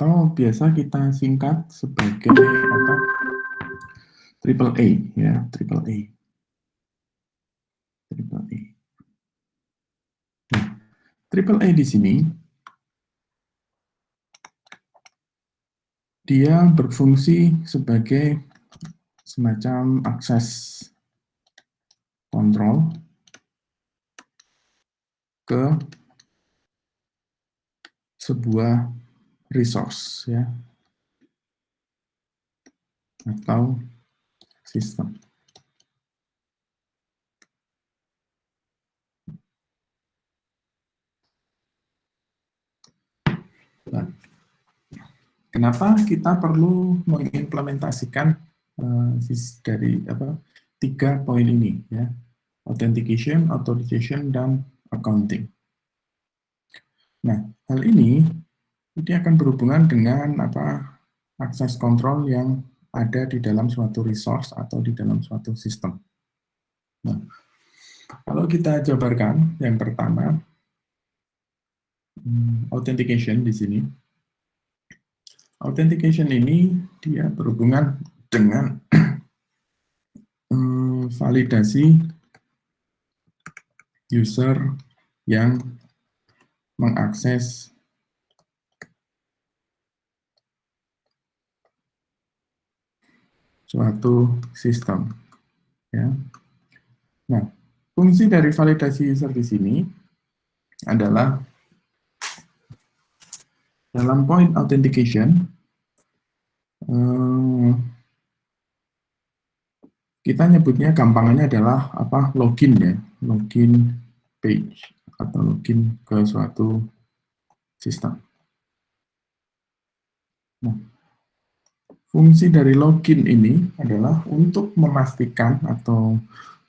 atau biasa kita singkat sebagai apa? Triple A ya, Triple A. Triple A. Nah, Triple A di sini dia berfungsi sebagai semacam akses kontrol ke sebuah resource ya atau sistem. Nah, kenapa kita perlu mengimplementasikan dari tiga poin ini ya, authentication, authorization, dan accounting. Nah, hal ini akan berhubungan dengan akses kontrol yang ada di dalam suatu resource atau di dalam suatu sistem. Nah, kalau kita jabarkan yang pertama, authentication di sini. Authentication ini dia berhubungan dengan validasi user yang mengakses suatu sistem. Ya. Nah, fungsi dari validasi user di sini adalah dalam point authentication, kita nyebutnya gampangannya adalah login ya, login page atau login ke suatu sistem. Nah, fungsi dari login ini adalah untuk memastikan atau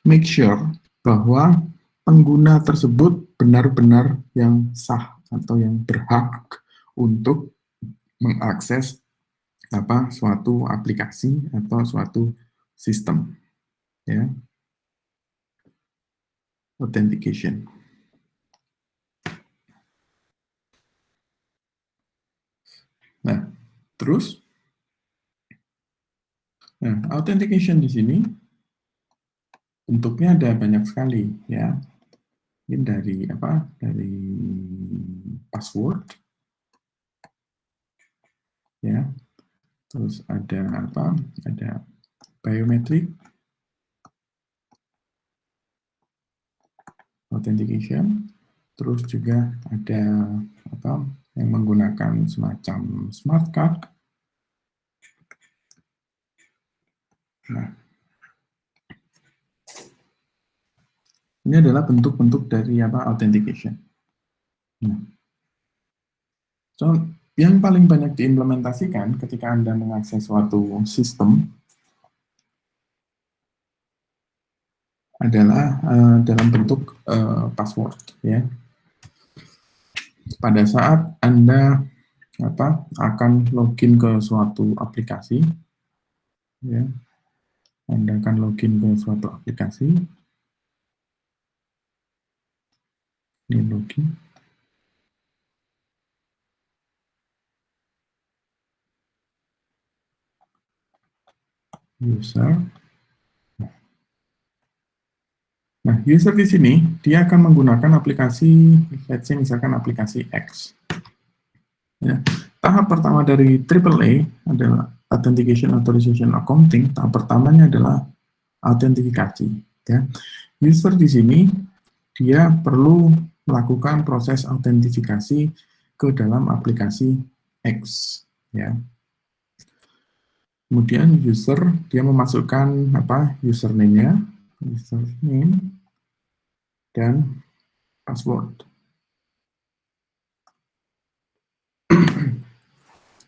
make sure bahwa pengguna tersebut benar-benar yang sah atau yang berhak untuk mengakses suatu aplikasi atau suatu sistem ya. Authentication. Nah, terus authentication di sini bentuknya ada banyak sekali ya. Ini dari dari password ya. Terus ada ada biometric authentication. Terus juga ada yang menggunakan semacam smart card. Nah, ini adalah bentuk-bentuk dari authentication. Nah, so, yang paling banyak diimplementasikan ketika Anda mengakses suatu sistem adalah dalam bentuk password ya. Pada saat Anda akan login ke suatu aplikasi ya. Anda akan login ke suatu aplikasi. Ini login. User. Nah, user di sini dia akan menggunakan aplikasi, let's say misalkan aplikasi X. Ya. Tahap pertama dari AAA adalah Authentication, Authorization, Accounting. Tahap pertamanya adalah autentikasi. Ya. User di sini dia perlu melakukan proses autentifikasi ke dalam aplikasi X. Ya. Kemudian user dia memasukkan username-nya, username dan password.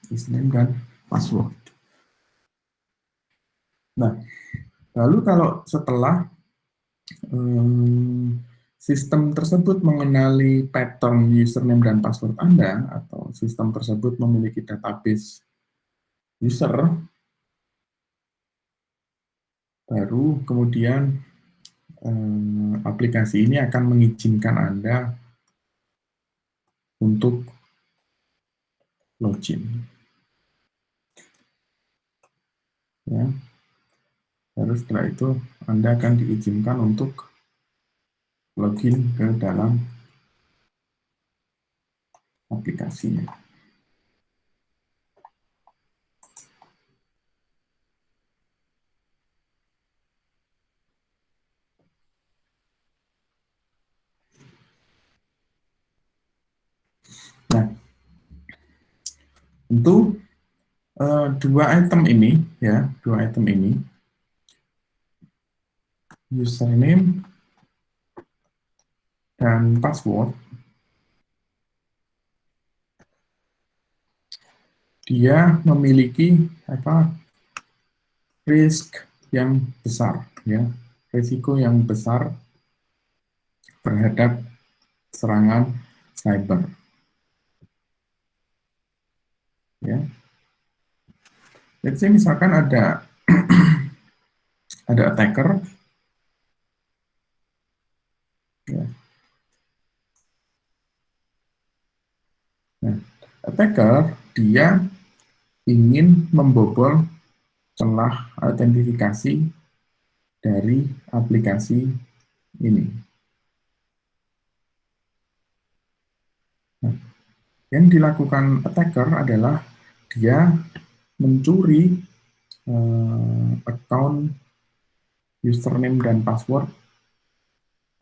Username dan password. Nah, lalu kalau setelah sistem tersebut mengenali pattern username dan password Anda, atau sistem tersebut memiliki database user, baru kemudian aplikasi ini akan mengizinkan Anda untuk login. Lalu setelah itu Anda akan diizinkan untuk login ke dalam aplikasinya. Nah, untuk dua item ini, username dan password, dia memiliki risk yang besar, ya, risiko yang besar terhadap serangan cyber, ya. Let's say misalkan ada attacker, ya. Nah, attacker dia ingin membobol celah autentifikasi dari aplikasi ini. Nah, yang dilakukan attacker adalah dia mencuri account, username dan password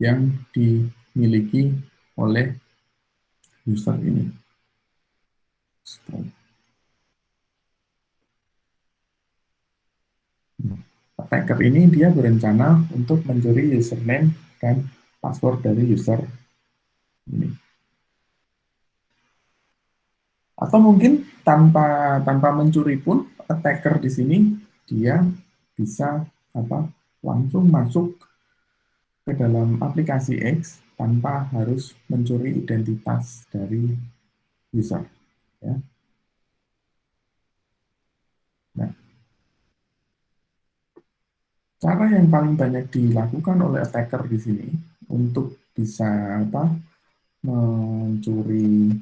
yang dimiliki oleh user ini. Attacker ini dia berencana untuk mencuri username dan password dari user ini. Atau mungkin tanpa mencuri pun, attacker di sini dia bisa langsung masuk ke dalam aplikasi X tanpa harus mencuri identitas dari user, ya. Nah, cara yang paling banyak dilakukan oleh attacker di sini untuk bisa mencuri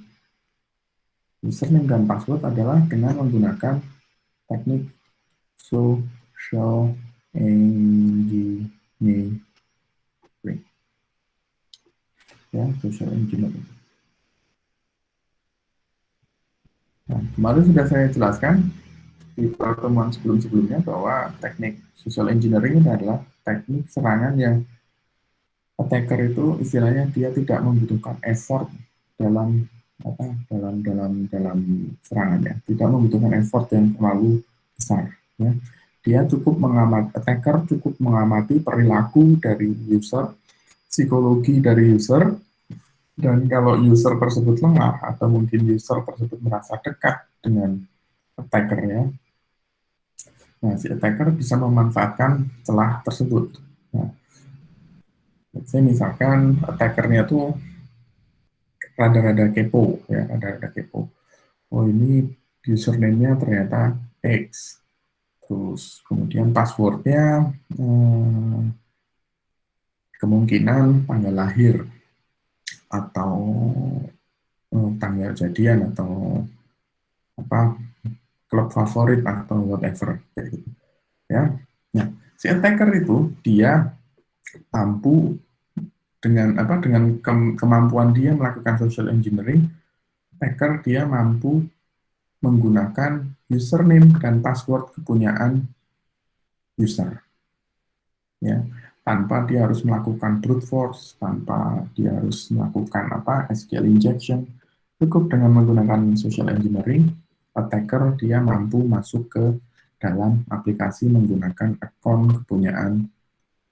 username dan password adalah dengan menggunakan teknik social engineering, ya, social engineering. Nah, kemarin sudah saya jelaskan di pertemuan sebelum-sebelumnya bahwa teknik social engineering ini adalah teknik serangan yang attacker itu istilahnya dia tidak membutuhkan effort dalam dalam serangannya, tidak membutuhkan effort yang terlalu besar, ya. Dia cukup attacker cukup mengamati perilaku dari user, psikologi dari user, dan kalau user tersebut lengah atau mungkin user tersebut merasa dekat dengan attackernya, nah si attacker bisa memanfaatkan celah tersebut. Nah, saya misalkan attackernya tuh rada-rada kepo, ya, rada-rada kepo. Oh, ini username-nya ternyata X. Terus kemudian passwordnya kemungkinan tanggal lahir atau tanggal jadian atau klub favorit atau whatever, kayak gitu, ya. Nah, si attacker itu dia mampu dengan kemampuan dia melakukan social engineering, attacker dia mampu menggunakan username dan password kepunyaan user, ya, tanpa dia harus melakukan brute force, tanpa dia harus melakukan SQL injection. Cukup dengan menggunakan social engineering, attacker dia mampu masuk ke dalam aplikasi menggunakan akun kepunyaan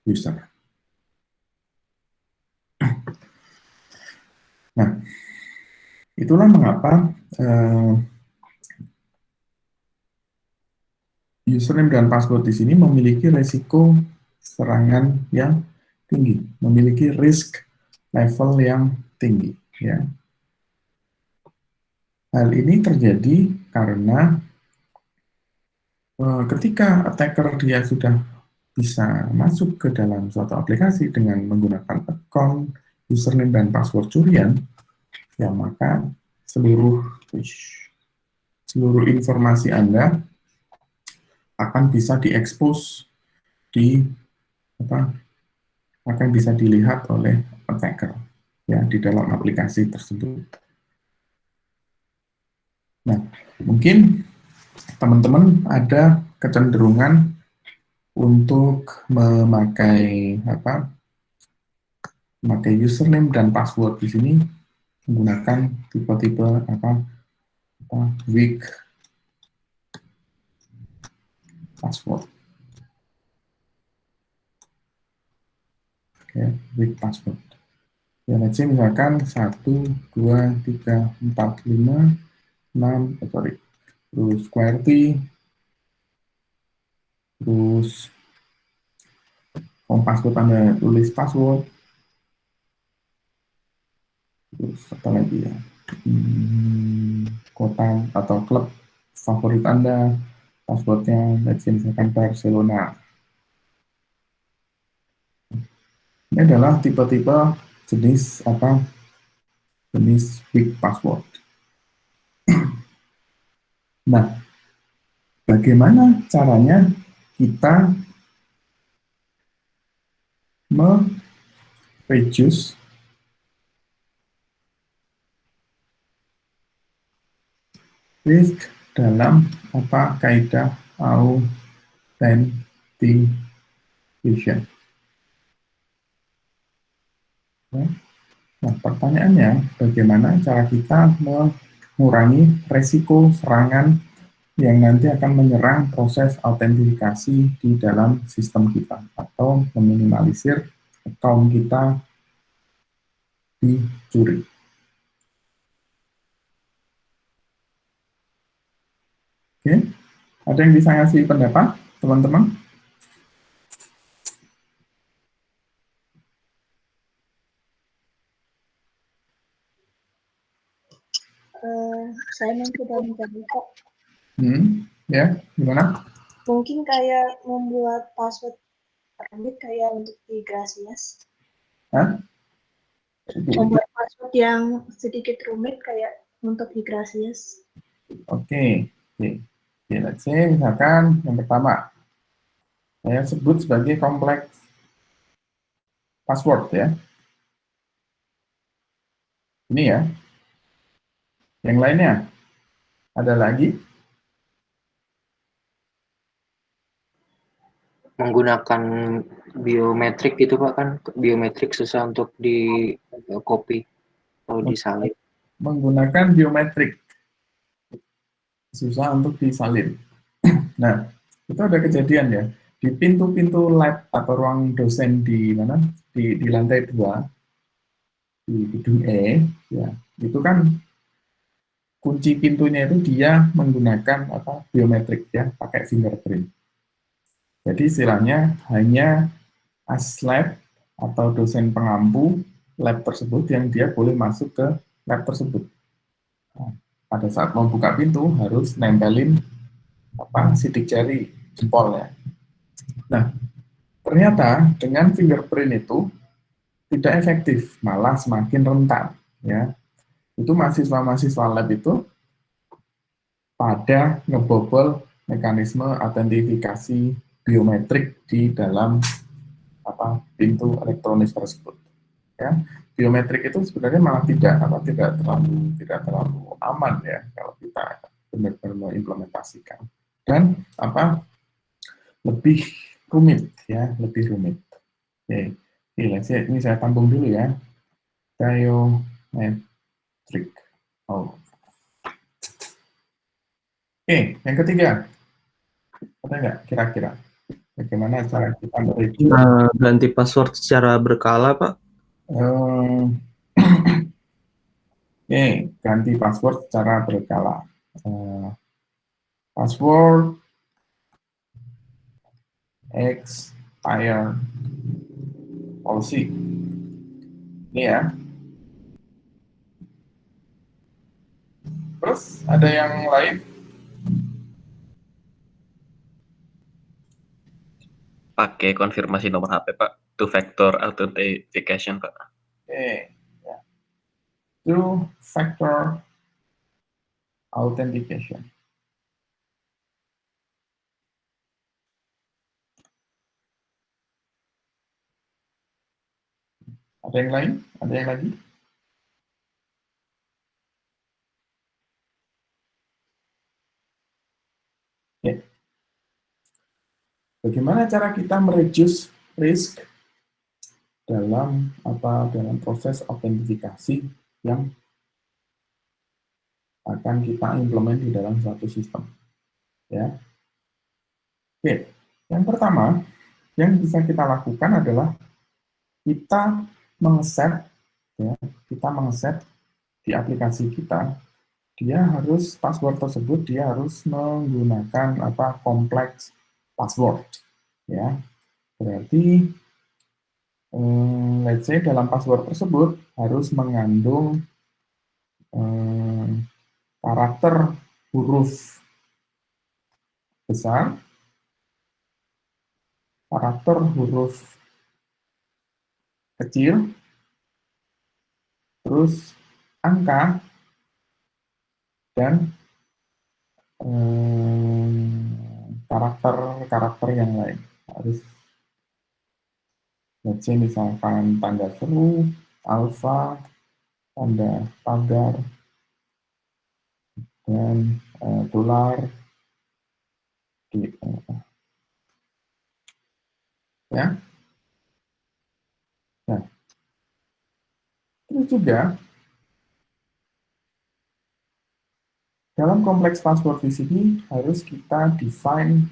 user. Nah, itulah mengapa username dan password di sini memiliki risiko serangan yang tinggi, memiliki risk level yang tinggi, ya. Hal ini terjadi karena ketika attacker dia sudah bisa masuk ke dalam suatu aplikasi dengan menggunakan account, username dan password curian, ya, maka seluruh informasi Anda akan bisa diekspos di apa akan bisa dilihat oleh attacker ya di dalam aplikasi tersebut. Nah, mungkin teman-teman ada kecenderungan untuk memakai username dan password di sini menggunakan tipe-tipe weak password. Oke, weak password. Ya, let's say misalkan 1, 2, 3, 4, 5, 6, terus QWERTY, terus password Anda tulis password, terus apa lagi ya, kota atau klub favorit Anda, passwordnya, let's say misalkan Barcelona. Ini adalah tipe-tipe jenis weak password. Nah, bagaimana caranya kita reduce risk dalam kaidah authentication. Nah, pertanyaannya, bagaimana cara kita mengurangi resiko serangan yang nanti akan menyerang proses autentikasi di dalam sistem kita atau meminimalisir account kita dicuri. Oke, ada yang bisa ngasih pendapat, teman-teman? Saya mencoba mencari kok. Ya, gimana? Mungkin kayak membuat password rumit kayak untuk di Gracias. Hah? Membuat password yang sedikit rumit kayak untuk di Gracias. Oke. Let's say misalkan yang pertama, saya sebut sebagai kompleks password ya. Ini ya. Yang lainnya, ada lagi? Menggunakan biometrik gitu Pak, kan biometrik susah untuk di copy atau disalin. Menggunakan biometrik susah untuk disalin. Nah, itu ada kejadian ya di pintu-pintu lab atau ruang dosen di mana di lantai 2 di gedung E ya, itu kan kunci pintunya itu dia menggunakan biometrik ya, pakai fingerprint. Jadi istilahnya hanya aslab atau dosen pengampu lab tersebut yang dia boleh masuk ke lab tersebut. Nah, pada saat mau buka pintu harus nempelin sidik jari jempol ya. Nah, ternyata dengan fingerprint itu tidak efektif, malah semakin rentan ya. Itu mahasiswa-mahasiswa lab itu pada ngebobol mekanisme autentifikasi biometrik di dalam pintu elektronik tersebut. Ya, biometrik itu sebenarnya malah tidak terlalu aman ya kalau kita benar-benar mengimplementasikan, dan lebih rumit ya, lebih rumit. Oke, ini saya tampung dulu ya, biometrik. Oke, yang ketiga, ada nggak kira-kira bagaimana cara kita mereview? Ganti password secara berkala, Pak. Oke, ganti password secara berkala. Password expire policy. Ini ya. Terus ada yang lain? Pakai konfirmasi nomor HP, Pak. Two factor authentication, Pak. Oke, ya. Two factor authentication. Ada yang lain? Ada yang lagi? Oke. Bagaimana cara kita mereduce risk dalam proses autentifikasi yang akan kita implement di dalam suatu sistem, ya. Oke, yang pertama yang bisa kita lakukan adalah kita mengeset, ya, di aplikasi kita, password tersebut dia harus menggunakan kompleks password, ya. Berarti let's say dalam password tersebut harus mengandung karakter huruf besar, karakter huruf kecil, terus angka, dan karakter yang lain. Harus, let's say misalkan tanda seru, alfa, tanda pagar, dan dolar, ya. Nah, terus juga dalam kompleks password di sini harus kita define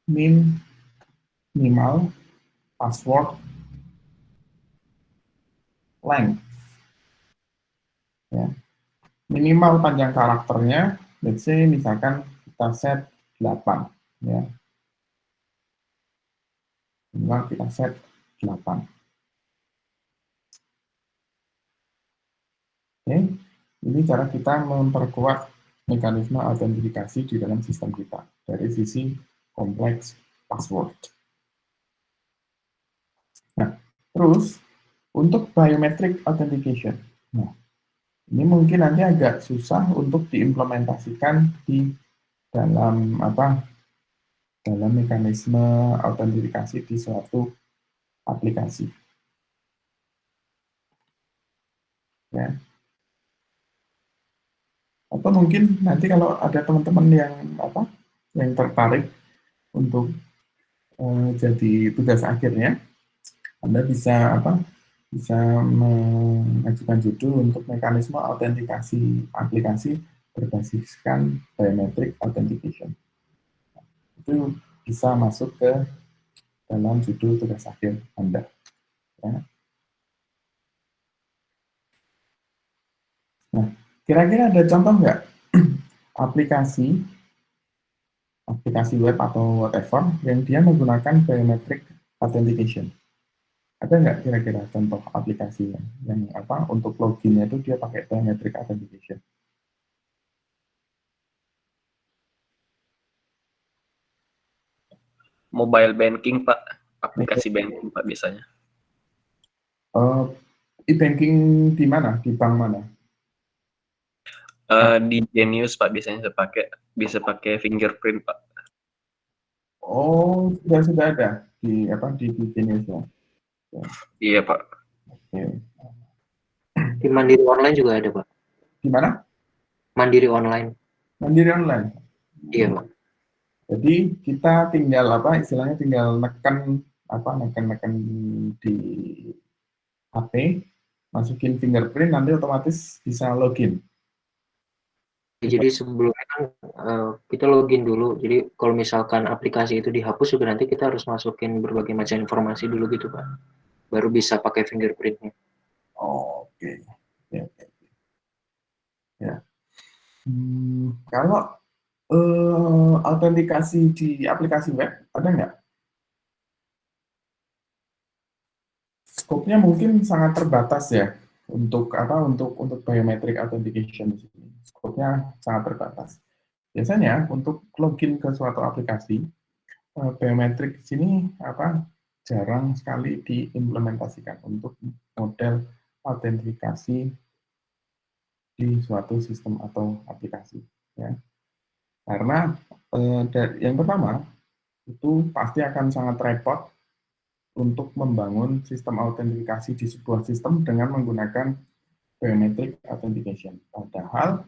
minimal password length, ya. Minimal panjang karakternya, let's say misalkan kita set 8, ya. Minimal kita set 8. Oke, ini cara kita memperkuat mekanisme autentifikasi di dalam sistem kita dari sisi kompleks password. Nah, terus untuk biometric authentication. Nah, ini mungkin nanti agak susah untuk diimplementasikan di dalam dalam mekanisme autentifikasi di suatu aplikasi. Ya. Atau mungkin nanti kalau ada teman-teman yang tertarik untuk jadi tugas akhirnya, Anda bisa mengajukan judul untuk mekanisme autentikasi aplikasi berbasiskan biometric authentication. Itu bisa masuk ke dalam judul tugas akhir Anda. Ya. Nah, kira-kira ada contoh nggak aplikasi web atau whatever yang dia menggunakan biometric authentication? Ada nggak kira-kira contoh aplikasi yang untuk loginnya itu dia pakai biometric authentication? Mobile banking, Pak. Aplikasi banking, Pak, biasanya. E-banking di mana? Di bank mana? Di Genius, Pak, biasanya bisa pakai fingerprint, Pak. Oh, sudah ada di Indonesia. Iya, Pak. Oke. Di Mandiri Online juga ada, Pak. Di mana? Mandiri Online. Mandiri Online. Iya, Pak. Jadi kita tinggal istilahnya tinggal neken di HP, masukin fingerprint, nanti otomatis bisa login. Jadi sebelumnya kan kita login dulu. Jadi kalau misalkan aplikasi itu dihapus juga nanti kita harus masukin berbagai macam informasi dulu gitu, Pak. Baru bisa pakai fingerprintnya. Oh, oke. Ya. Ya. Kalau autentikasi di aplikasi web ada nggak? Skopnya mungkin sangat terbatas ya untuk biometric authentication di sini. Skopnya sangat terbatas. Biasanya untuk login ke suatu aplikasi, biometrik di sini jarang sekali diimplementasikan untuk model autentikasi di suatu sistem atau aplikasi. Ya. Karena yang pertama itu pasti akan sangat repot untuk membangun sistem autentifikasi di sebuah sistem dengan menggunakan biometric authentication. Padahal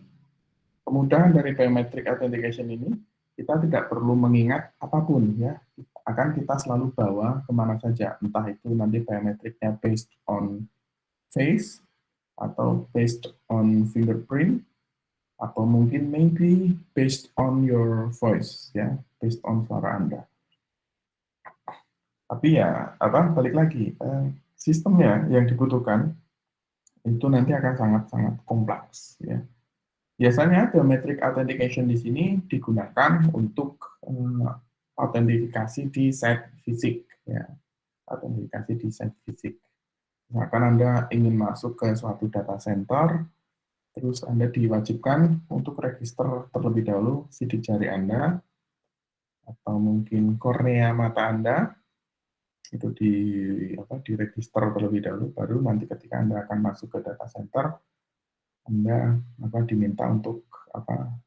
kemudahan dari biometric authentication ini, kita tidak perlu mengingat apapun ya, akan kita selalu bawa kemana saja, entah itu nanti biometriknya based on face, atau based on fingerprint, atau mungkin maybe based on your voice ya, based on suara Anda. Tapi ya balik lagi, sistemnya yang dibutuhkan itu nanti akan sangat-sangat kompleks ya. Biasanya biometric authentication di sini digunakan untuk autentifikasi di site fisik ya, autentikasi di site fisik. Misalkan Anda ingin masuk ke suatu data center, terus Anda diwajibkan untuk register terlebih dahulu sidik jari Anda, atau mungkin kornea mata Anda, itu diregister terlebih dahulu, baru nanti ketika Anda akan masuk ke data center, Anda diminta untuk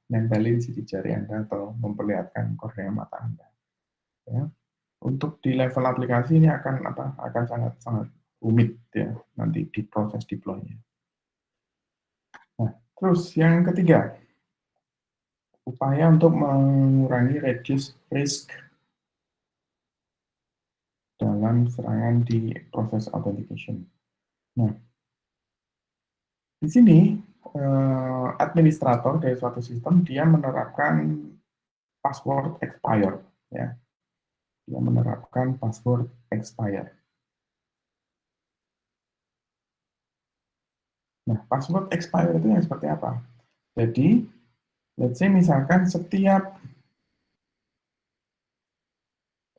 nempelin sidik jari Anda atau memperlihatkan kornea mata Anda. Ya. Untuk di level aplikasi ini akan sangat rumit ya nanti di proses deploy-nya. Nah, terus yang ketiga, upaya untuk mengurangi reduce risk dalam serangan di proses authentication. Nah, di sini administrator dari suatu sistem dia menerapkan password expired, ya. Dia menerapkan password expired. Nah, password expired itu yang seperti apa? Jadi, let's say misalkan setiap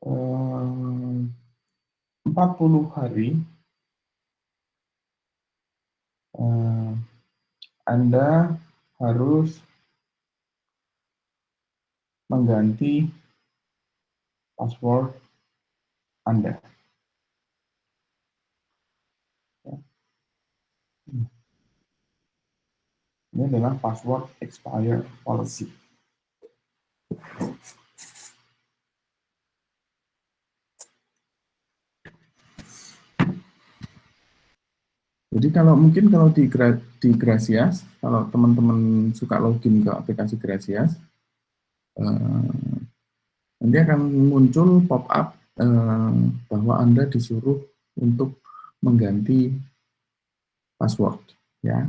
40 hari Anda harus mengganti password Anda. Ini adalah password expire policy. Jadi kalau di Gracias, kalau teman-teman suka login ke aplikasi Gracias, nanti akan muncul pop-up bahwa Anda disuruh untuk mengganti password, ya.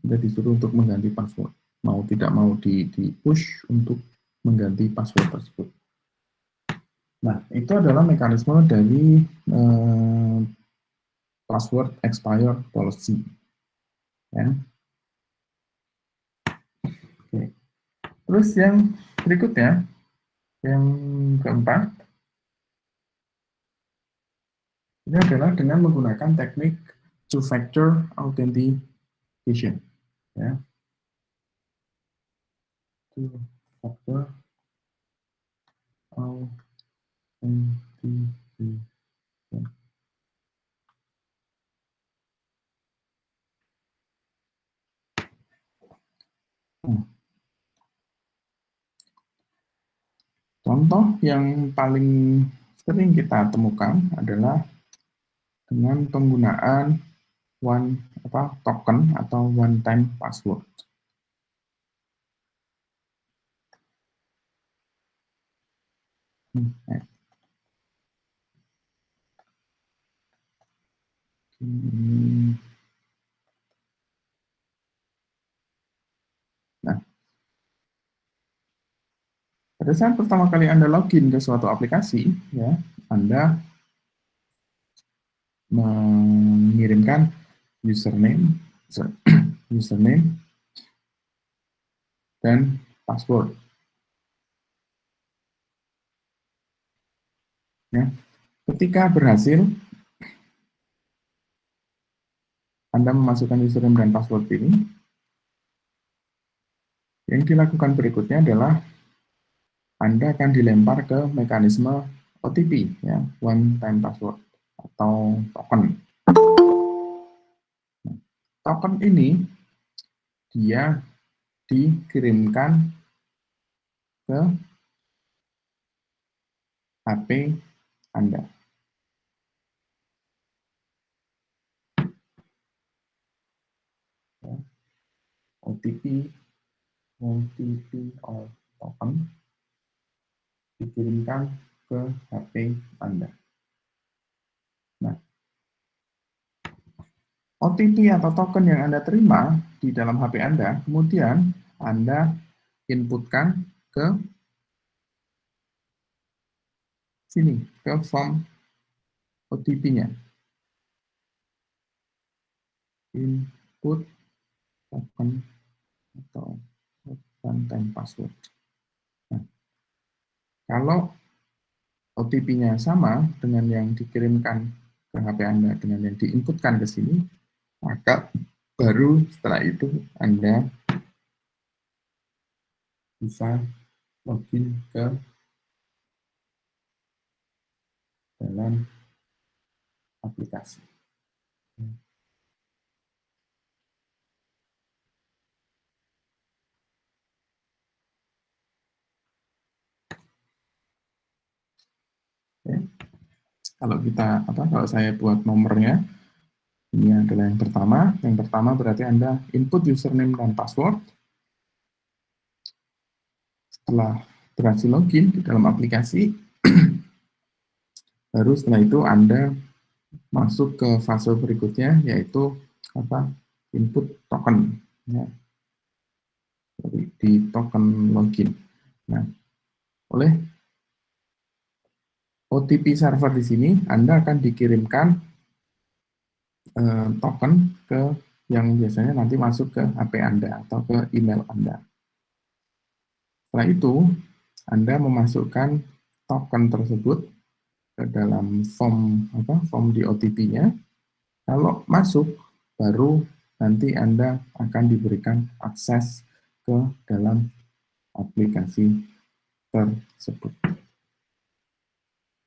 Anda disuruh untuk mengganti password, mau tidak mau di push untuk mengganti password tersebut. Nah, itu adalah mekanisme dari password expire policy. Ya. Oke. Terus yang berikutnya, yang keempat, ini adalah dengan menggunakan teknik two-factor authentication. Ya. Two-factor authentication. Contoh yang paling sering kita temukan adalah dengan penggunaan token atau one-time password. Nah, pada saat pertama kali Anda login ke suatu aplikasi, ya, Anda mengirimkan username dan password. Ya. Ketika berhasil Anda memasukkan username dan password ini, yang dilakukan berikutnya adalah Anda akan dilempar ke mekanisme OTP, ya, one time password atau token. Token ini dia dikirimkan ke HP Anda. OTP or token dikirimkan ke HP Anda. Nah, OTP atau token yang Anda terima di dalam HP Anda, kemudian Anda inputkan ke sini, ke form OTP-nya. Input token atau one-time password. Nah, kalau OTP-nya sama dengan yang dikirimkan ke HP Anda dengan yang diinputkan ke sini, maka baru setelah itu Anda bisa login ke dalam aplikasi. Oke. Kalau saya buat nomornya, ini adalah yang pertama. Yang pertama berarti Anda input username dan password. Setelah berhasil login di dalam aplikasi, baru setelah itu Anda masuk ke fase berikutnya, yaitu input token. Ya. Di token login. Nah, oleh OTP server di sini, Anda akan dikirimkan token ke yang biasanya nanti masuk ke HP Anda atau ke email Anda. Setelah itu, Anda memasukkan token tersebut ke dalam form di OTP-nya. Kalau masuk, baru nanti Anda akan diberikan akses ke dalam aplikasi tersebut.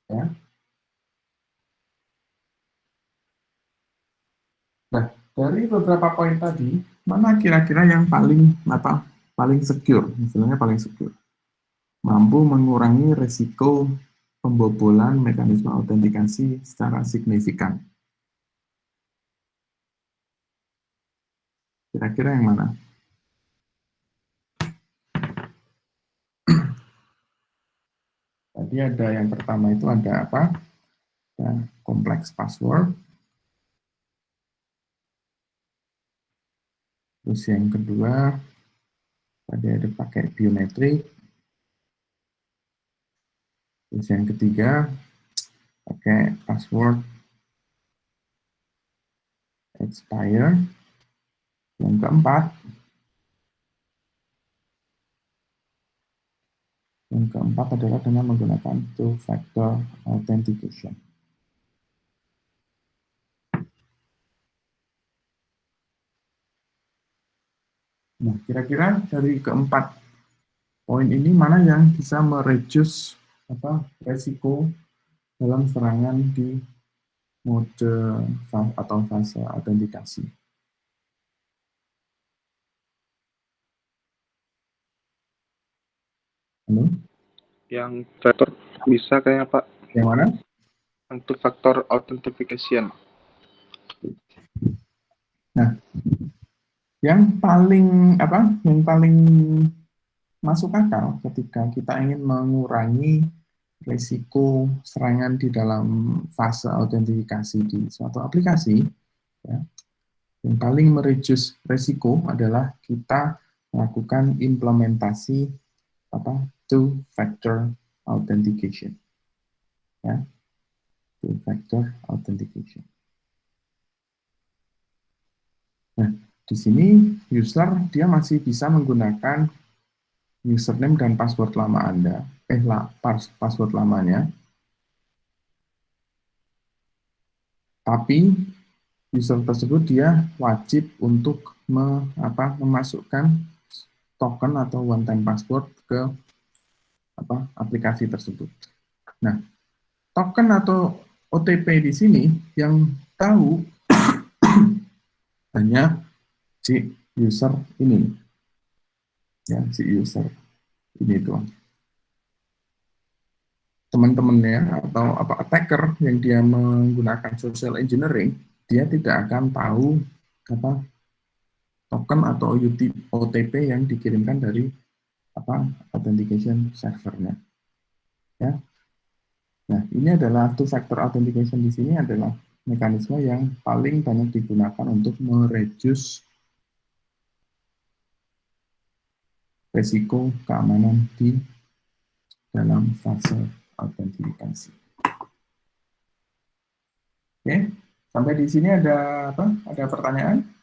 Ya. Nah, dari beberapa poin tadi, mana kira-kira yang paling secure, misalnya paling secure, mampu mengurangi risiko pembobolan mekanisme autentikasi secara signifikan. Kira-kira yang mana? Tadi ada yang pertama itu ada apa? Ya, kompleks password. Terus yang kedua, tadi ada pakai biometrik. Terus yang ketiga, pakai password expire. Yang keempat adalah dengan menggunakan two-factor authentication. Nah, kira-kira dari keempat poin ini mana yang bisa mereduce resiko dalam serangan di mode atau fase autentikasi? Halo? Yang faktor bisa kayaknya Pak. Yang mana? Untuk faktor authentication. Nah, yang paling masuk akal ketika kita ingin mengurangi risiko serangan di dalam fase autentikasi di suatu aplikasi, ya, yang paling mereduce risiko adalah kita melakukan implementasi two-factor authentication. Ya, two-factor authentication. Nah, di sini user dia masih bisa menggunakan username dan password lama Anda, password lamanya. Tapi user tersebut dia wajib untuk memasukkan token atau one-time password ke aplikasi tersebut. Nah, token atau OTP di sini yang tahu hanya si user ini, ya, si user ini doang. Teman-temannya atau attacker yang dia menggunakan social engineering, dia tidak akan tahu token atau OTP yang dikirimkan dari authentication servernya. Ya. Nah, ini adalah two-factor authentication di sini adalah mekanisme yang paling banyak digunakan untuk mereduce resiko keamanan di dalam fase autentikasi. Oke, sampai di sini ada apa? Ada pertanyaan?